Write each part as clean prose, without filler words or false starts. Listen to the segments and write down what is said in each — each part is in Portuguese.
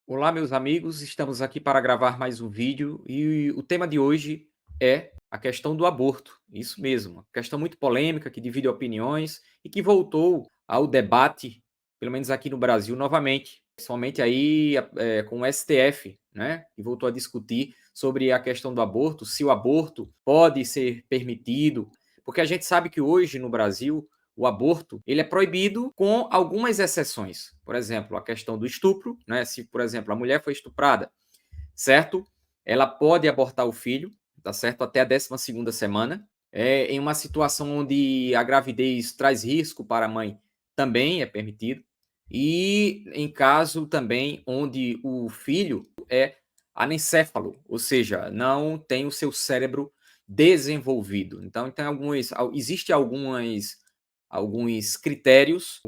Olá, meus amigos, estamos aqui para gravar mais um vídeo e o tema de hoje é a questão do aborto. Isso mesmo, uma questão muito polêmica que divide opiniões e que voltou ao debate, pelo menos aqui no Brasil, novamente, principalmente aí com o STF, né? E voltou a discutir sobre a questão do aborto, se o aborto pode ser permitido, porque a gente sabe que hoje no Brasil o aborto ele é proibido com algumas exceções. Por exemplo, a questão do estupro, né? Se, por exemplo, a mulher foi estuprada, certo? Ela pode abortar o filho, tá certo? Até a 12ª semana. Em uma situação onde a gravidez traz risco para a mãe, também é permitido. E em caso também onde o filho é anencéfalo, ou seja, não tem o seu cérebro desenvolvido. Então, existe alguns critérios,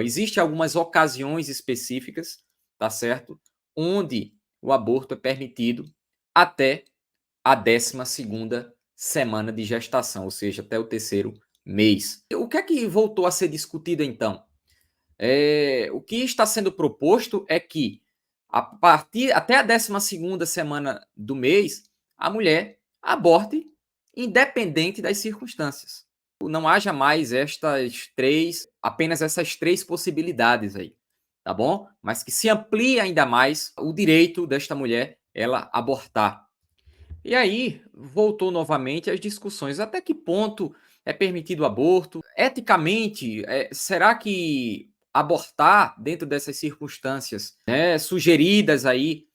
existe algumas ocasiões específicas, tá certo? Onde o aborto é permitido até a 12ª semana de gestação, ou seja, até o terceiro mês. O que é que voltou a ser discutido então? O que está sendo proposto é que até a 12ª semana do mês, a mulher aborte independente das circunstâncias. Não haja mais apenas essas três possibilidades aí, tá bom? Mas que se amplie ainda mais o direito desta mulher ela abortar. E aí voltou novamente as discussões. Até que ponto é permitido o aborto? Eticamente, será que abortar dentro dessas circunstâncias, né, sugeridas aí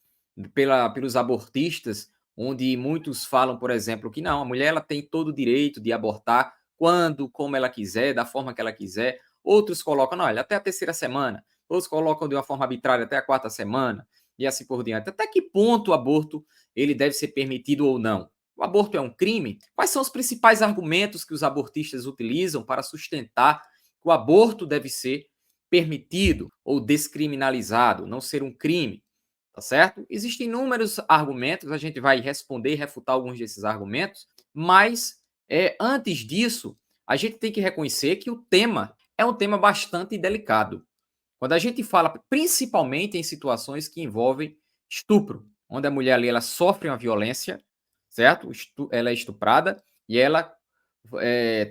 pelos abortistas, onde muitos falam, por exemplo, que não, a mulher ela tem todo o direito de abortar quando, como ela quiser, da forma que ela quiser. Outros colocam, não, olha, até a terceira semana. Outros colocam de uma forma arbitrária até a quarta semana e assim por diante. Até que ponto o aborto ele deve ser permitido ou não? O aborto é um crime? Quais são os principais argumentos que os abortistas utilizam para sustentar que o aborto deve ser permitido ou descriminalizado, não ser um crime? Tá certo? Existem inúmeros argumentos, a gente vai responder e refutar alguns desses argumentos, mas antes disso, a gente tem que reconhecer que o tema é um tema bastante delicado. Quando a gente fala, principalmente em situações que envolvem estupro, onde a mulher ali ela sofre uma violência, certo? Ela é estuprada e ela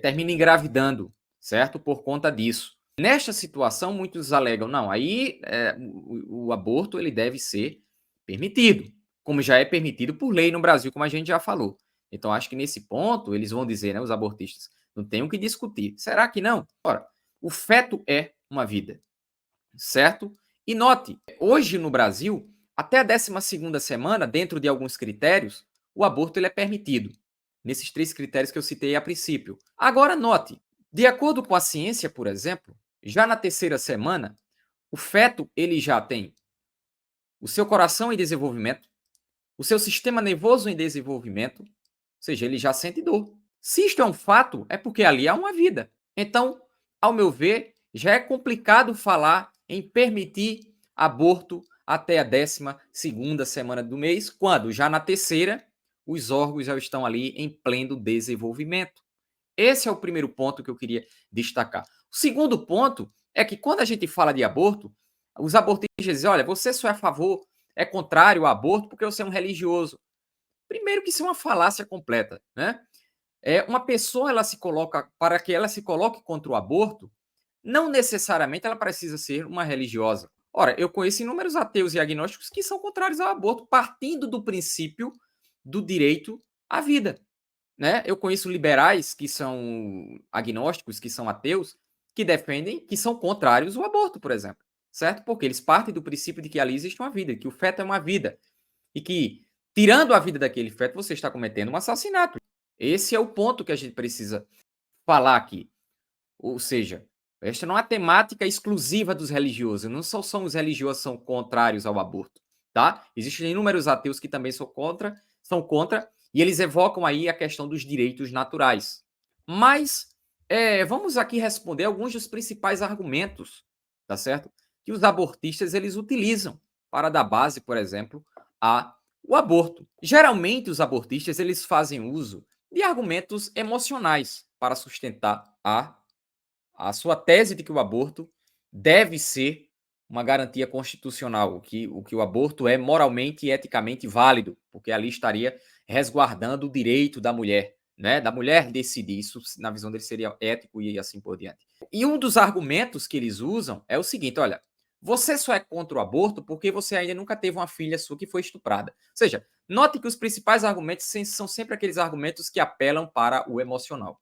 termina engravidando, certo? Por conta disso. Nesta situação, muitos alegam, não, aí o aborto ele deve ser permitido, como já é permitido por lei no Brasil, como a gente já falou. Então, acho que nesse ponto, eles vão dizer, né, os abortistas, não tem o que discutir. Será que não? Ora, o feto é uma vida, certo? E note, hoje no Brasil, até a 12ª semana, dentro de alguns critérios, o aborto ele é permitido. Nesses três critérios que eu citei a princípio. Agora note, de acordo com a ciência, por exemplo, já na terceira semana, o feto ele já tem o seu coração em desenvolvimento, o seu sistema nervoso em desenvolvimento, ou seja, ele já sente dor. Se isto é um fato, é porque ali há uma vida. Então, ao meu ver, já é complicado falar em permitir aborto até a 12ª semana do mês, quando já na terceira os órgãos já estão ali em pleno desenvolvimento. Esse é o primeiro ponto que eu queria destacar. O segundo ponto é que quando a gente fala de aborto, os abortistas dizem, olha, você só é a favor, é contrário ao aborto porque você é um religioso. Primeiro que isso é uma falácia completa, né? Uma pessoa ela se coloca para que ela se coloque contra o aborto, não necessariamente ela precisa ser uma religiosa. Ora, eu conheço inúmeros ateus e agnósticos que são contrários ao aborto, partindo do princípio do direito à vida, né? Eu conheço liberais que são agnósticos, que são ateus, que defendem que são contrários ao aborto, por exemplo, certo? Porque eles partem do princípio de que ali existe uma vida, que o feto é uma vida e que tirando a vida daquele feto você está cometendo um assassinato. Esse é o ponto que a gente precisa falar aqui. Ou seja, esta não é a temática exclusiva dos religiosos. Não são os religiosos que são contrários ao aborto, tá? Existem inúmeros ateus que também são contra, e eles evocam aí a questão dos direitos naturais. Mas vamos aqui responder alguns dos principais argumentos, tá certo? Que os abortistas eles utilizam para dar base, por exemplo, ao aborto. Geralmente os abortistas eles fazem uso de argumentos emocionais para sustentar a sua tese de que o aborto deve ser uma garantia constitucional, o que o aborto é moralmente e eticamente válido, porque ali estaria resguardando o direito da mulher, né, da mulher decidir. Isso, na visão dele, seria ético e assim por diante. E um dos argumentos que eles usam é o seguinte: olha, você só é contra o aborto porque você ainda nunca teve uma filha sua que foi estuprada. Ou seja, note que os principais argumentos são sempre aqueles argumentos que apelam para o emocional.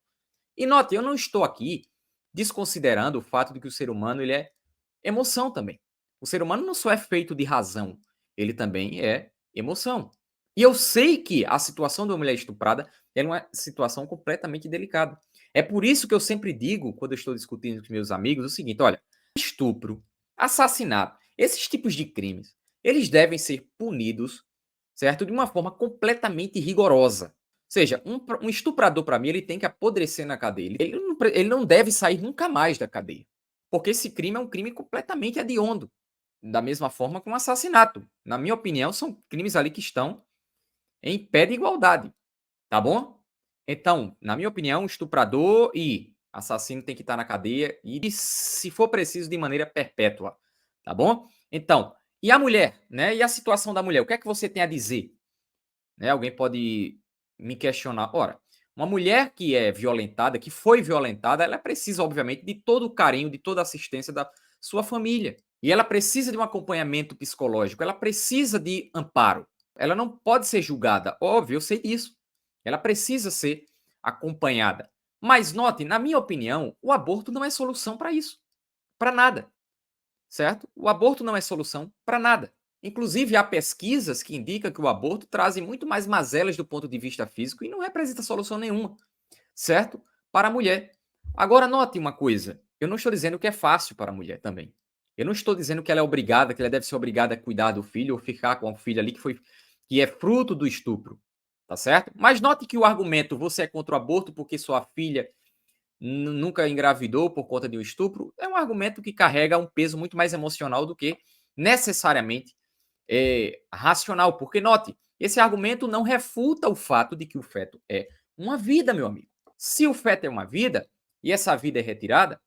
E note, eu não estou aqui desconsiderando o fato de que o ser humano ele é emoção também. O ser humano não só é feito de razão, ele também é emoção. E eu sei que a situação de uma mulher estuprada é uma situação completamente delicada. É por isso que eu sempre digo, quando eu estou discutindo com meus amigos, o seguinte: olha, estupro, assassinato, esses tipos de crimes, eles devem ser punidos, certo? De uma forma completamente rigorosa. Ou seja, um estuprador, para mim, ele tem que apodrecer na cadeia. Ele não deve sair nunca mais da cadeia. Porque esse crime é um crime completamente hediondo. Da mesma forma que um assassinato. Na minha opinião, são crimes ali que estão em pé de igualdade. Tá bom? Então, na minha opinião, estuprador e assassino tem que estar na cadeia e, se for preciso, de maneira perpétua. Tá bom? Então, e a mulher, né? E a situação da mulher? O que é que você tem a dizer? Né? Alguém pode me questionar. Ora, uma mulher que é violentada, que foi violentada, ela precisa, obviamente, de todo o carinho, de toda a assistência da sua família. E ela precisa de um acompanhamento psicológico, ela precisa de amparo. Ela não pode ser julgada. Óbvio, eu sei disso. Ela precisa ser acompanhada. Mas note, na minha opinião, o aborto não é solução para isso. Para nada. Certo? O aborto não é solução para nada. Inclusive, há pesquisas que indicam que o aborto traz muito mais mazelas do ponto de vista físico e não representa solução nenhuma, certo? Para a mulher. Agora, note uma coisa: eu não estou dizendo que é fácil para a mulher também. Eu não estou dizendo que ela é obrigada, que ela deve ser obrigada a cuidar do filho ou ficar com o filho ali que é fruto do estupro, tá certo? Mas note que o argumento você é contra o aborto porque sua filha nunca engravidou por conta de um estupro, é um argumento que carrega um peso muito mais emocional do que necessariamente racional. Porque, note, esse argumento não refuta o fato de que o feto é uma vida, meu amigo. Se o feto é uma vida e essa vida é retirada,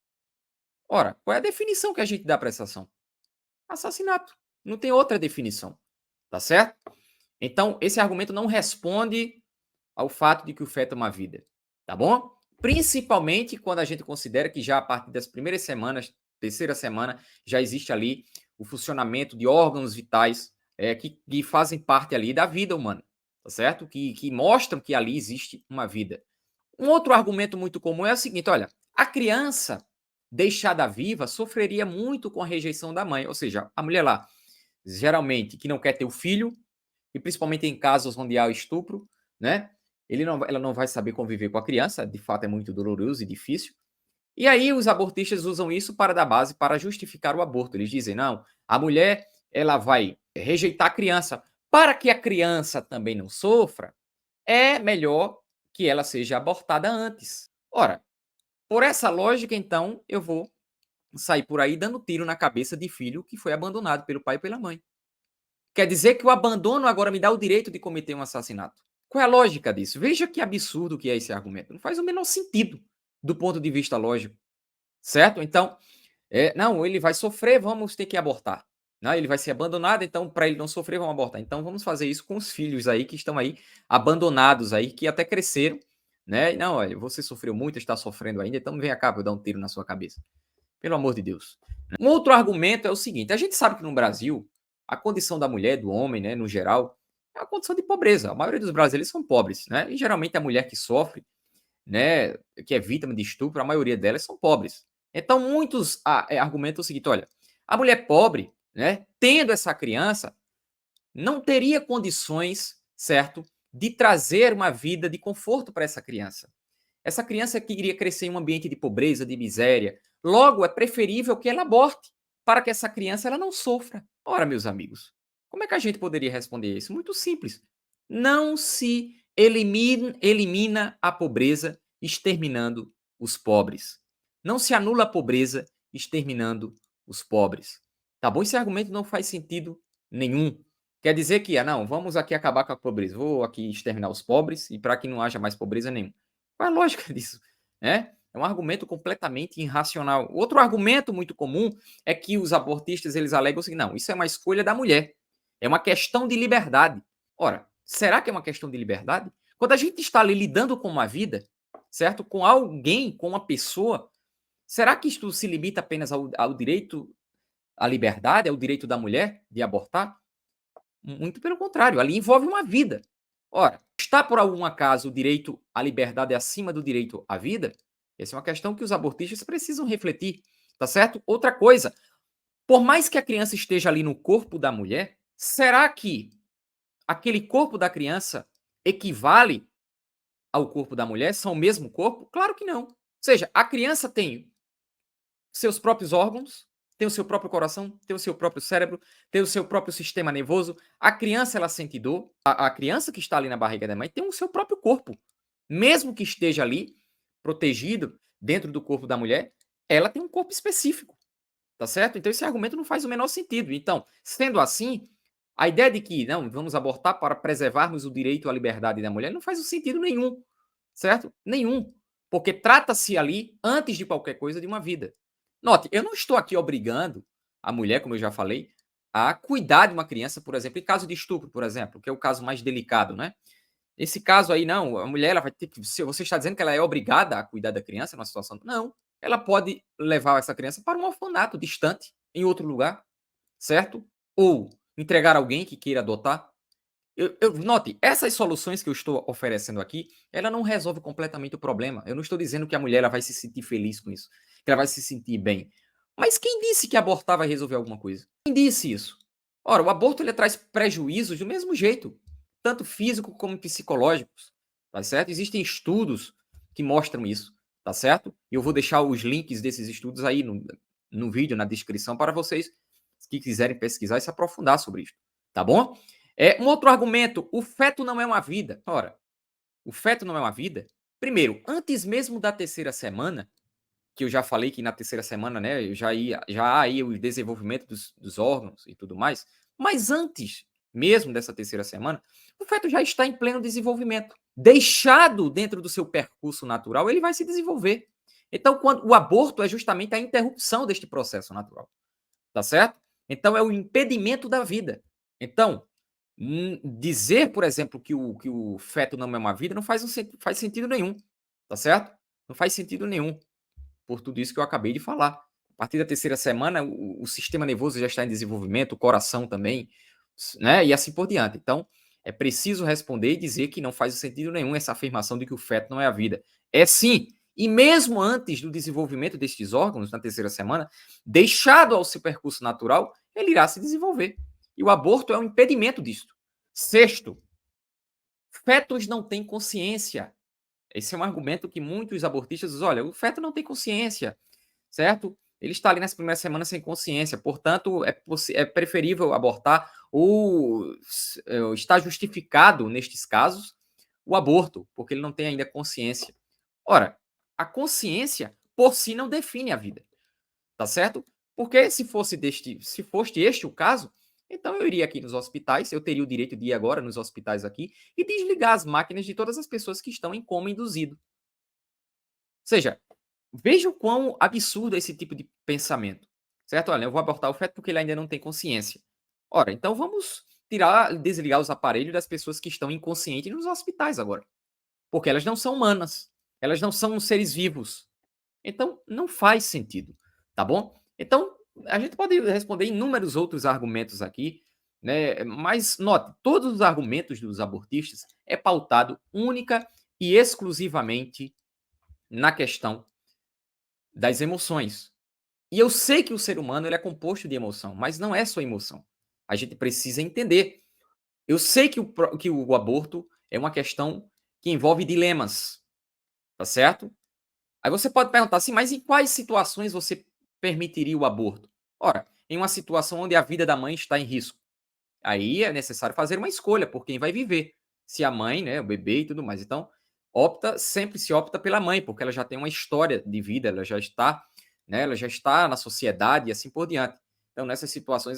ora, qual é a definição que a gente dá para essa ação? Assassinato. Não tem outra definição, tá certo? Então, esse argumento não responde ao fato de que o feto é uma vida, tá bom? Principalmente quando a gente considera que já a partir das primeiras semanas, terceira semana, já existe ali o funcionamento de órgãos vitais que fazem parte ali da vida humana, tá certo? Que mostram que ali existe uma vida. Um outro argumento muito comum é o seguinte: olha, a criança deixada viva sofreria muito com a rejeição da mãe, ou seja, a mulher lá, geralmente, que não quer ter o filho, e principalmente em casos onde há estupro, né? Ela não vai saber conviver com a criança, de fato é muito doloroso e difícil. E aí os abortistas usam isso para dar base para justificar o aborto. Eles dizem: não, a mulher ela vai rejeitar a criança. Para que a criança também não sofra, é melhor que ela seja abortada antes. Ora, por essa lógica, então, eu vou sair por aí dando tiro na cabeça de filho que foi abandonado pelo pai e pela mãe. Quer dizer que o abandono agora me dá o direito de cometer um assassinato. Qual é a lógica disso? Veja que absurdo que é esse argumento. Não faz o menor sentido do ponto de vista lógico, certo? Então, não, ele vai sofrer, vamos ter que abortar. Não, ele vai ser abandonado, então para ele não sofrer, vamos abortar. Então vamos fazer isso com os filhos aí que estão aí abandonados aí, que até cresceram, né? Não, olha, você sofreu muito, está sofrendo ainda, então vem cá, vou dar um tiro na sua cabeça. Pelo amor de Deus. Um outro argumento é o seguinte: a gente sabe que no Brasil, a condição da mulher, do homem, né, no geral, é uma condição de pobreza. A maioria dos brasileiros são pobres, né? E geralmente a mulher que sofre, né, que é vítima de estupro, a maioria delas são pobres. Então muitos argumentam o seguinte: olha, a mulher pobre, né, tendo essa criança, não teria condições, certo, de trazer uma vida de conforto para essa criança. Essa criança que iria crescer em um ambiente de pobreza, de miséria. Logo, é preferível que ela aborte, para que essa criança ela não sofra. Ora, meus amigos, como é que a gente poderia responder isso? Muito simples. Não se elimina a pobreza exterminando os pobres. Não se anula a pobreza exterminando os pobres. Tá bom? Esse argumento não faz sentido nenhum. Quer dizer que, não, vamos aqui acabar com a pobreza. Vou aqui exterminar os pobres e para que não haja mais pobreza nenhuma. Qual é a lógica disso? Né? É um argumento completamente irracional. Outro argumento muito comum é que os abortistas eles alegam o seguinte: não, isso é uma escolha da mulher. É uma questão de liberdade. Ora, será que é uma questão de liberdade? Quando a gente está ali lidando com uma vida, certo? Com alguém, com uma pessoa, será que isto se limita apenas ao direito à liberdade, ao direito da mulher de abortar? Muito pelo contrário, ali envolve uma vida. Ora, está por algum acaso o direito à liberdade acima do direito à vida? Essa é uma questão que os abortistas precisam refletir, tá certo? Outra coisa, por mais que a criança esteja ali no corpo da mulher, será que aquele corpo da criança equivale ao corpo da mulher? São o mesmo corpo? Claro que não. Ou seja, a criança tem seus próprios órgãos, tem o seu próprio coração, tem o seu próprio cérebro, tem o seu próprio sistema nervoso. A criança, ela sente dor. A criança que está ali na barriga da mãe tem o seu próprio corpo. Mesmo que esteja ali, protegido, dentro do corpo da mulher, ela tem um corpo específico, tá certo? Então esse argumento não faz o menor sentido. Então, sendo assim, a ideia de que, não, vamos abortar para preservarmos o direito à liberdade da mulher não faz sentido nenhum, certo? Nenhum. Porque trata-se ali, antes de qualquer coisa, de uma vida. Note, eu não estou aqui obrigando a mulher, como eu já falei, a cuidar de uma criança, por exemplo, em caso de estupro, por exemplo, que é o caso mais delicado, né? Esse caso aí, não, a mulher ela vai ter que. Se você está dizendo que ela é obrigada a cuidar da criança numa situação. Não. Ela pode levar essa criança para um orfanato distante, em outro lugar, certo? Ou entregar alguém que queira adotar. Note, essas soluções que eu estou oferecendo aqui, ela não resolve completamente o problema. Eu não estou dizendo que a mulher ela vai se sentir feliz com isso, que ela vai se sentir bem. Mas quem disse que abortar vai resolver alguma coisa? Quem disse isso? Ora, o aborto ele traz prejuízos do mesmo jeito, tanto físico como psicológicos, tá certo? Existem estudos que mostram isso, tá certo? E eu vou deixar os links desses estudos aí no vídeo, na descrição, para vocês que quiserem pesquisar e se aprofundar sobre isso, tá bom? Um outro argumento, o feto não é uma vida. Ora, o feto não é uma vida? Primeiro, antes mesmo da terceira semana, que eu já falei que na terceira semana, né, já há aí o desenvolvimento dos órgãos e tudo mais, mas antes mesmo dessa terceira semana, o feto já está em pleno desenvolvimento. Deixado dentro do seu percurso natural, ele vai se desenvolver. Então, quando o aborto é justamente a interrupção deste processo natural, tá certo? Então, é o impedimento da vida. Então, dizer, por exemplo, que o feto não é uma vida não faz sentido nenhum, tá certo? Não faz sentido nenhum, por tudo isso que eu acabei de falar. A partir da terceira semana, o sistema nervoso já está em desenvolvimento, o coração também, né? E assim por diante. Então, é preciso responder e dizer que não faz sentido nenhum essa afirmação de que o feto não é a vida. É sim. E mesmo antes do desenvolvimento destes órgãos, na terceira semana, deixado ao seu percurso natural, ele irá se desenvolver. E o aborto é um impedimento disto. Sexto, fetos não têm consciência. Esse é um argumento que muitos abortistas dizem, olha, o feto não tem consciência, certo? Ele está ali nas primeiras semanas sem consciência, portanto, é preferível abortar ou está justificado, nestes casos, o aborto, porque ele não tem ainda consciência. Ora, a consciência por si não define a vida, tá certo? Porque se fosse este o caso, então eu iria aqui nos hospitais, eu teria o direito de ir agora nos hospitais aqui e desligar as máquinas de todas as pessoas que estão em coma induzido. Ou seja, veja o quão absurdo é esse tipo de pensamento, certo? Olha, eu vou abortar o feto porque ele ainda não tem consciência. Ora, então vamos desligar os aparelhos das pessoas que estão inconscientes nos hospitais agora, porque elas não são humanas, elas não são seres vivos. Então, não faz sentido, tá bom? Então, a gente pode responder inúmeros outros argumentos aqui, né? Mas note, todos os argumentos dos abortistas é pautado única e exclusivamente na questão das emoções. E eu sei que o ser humano ele é composto de emoção, mas não é só emoção. A gente precisa entender. Eu sei que o aborto é uma questão que envolve dilemas, tá certo? Aí você pode perguntar assim, mas em quais situações você permitiria o aborto? Ora, em uma situação onde a vida da mãe está em risco. Aí é necessário fazer uma escolha por quem vai viver. Se a mãe, né, o bebê e tudo mais. Então, sempre se opta pela mãe, porque ela já tem uma história de vida, ela já está, né, ela já está na sociedade e assim por diante. Então, nessas situações,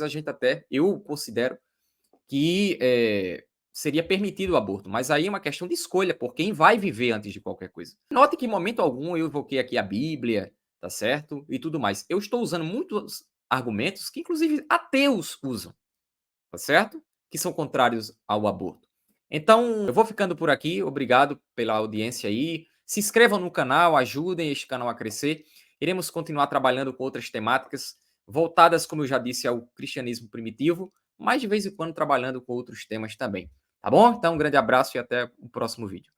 eu considero que seria permitido o aborto, mas aí é uma questão de escolha por quem vai viver antes de qualquer coisa. Note que em momento algum eu evoquei aqui a Bíblia, tá certo? E tudo mais. Eu estou usando muitos argumentos que inclusive ateus usam, tá certo? Que são contrários ao aborto. Então, eu vou ficando por aqui. Obrigado pela audiência aí. Se inscrevam no canal, ajudem este canal a crescer. Iremos continuar trabalhando com outras temáticas voltadas, como eu já disse, ao cristianismo primitivo, mas de vez em quando trabalhando com outros temas também. Tá bom? Então, um grande abraço e até o próximo vídeo.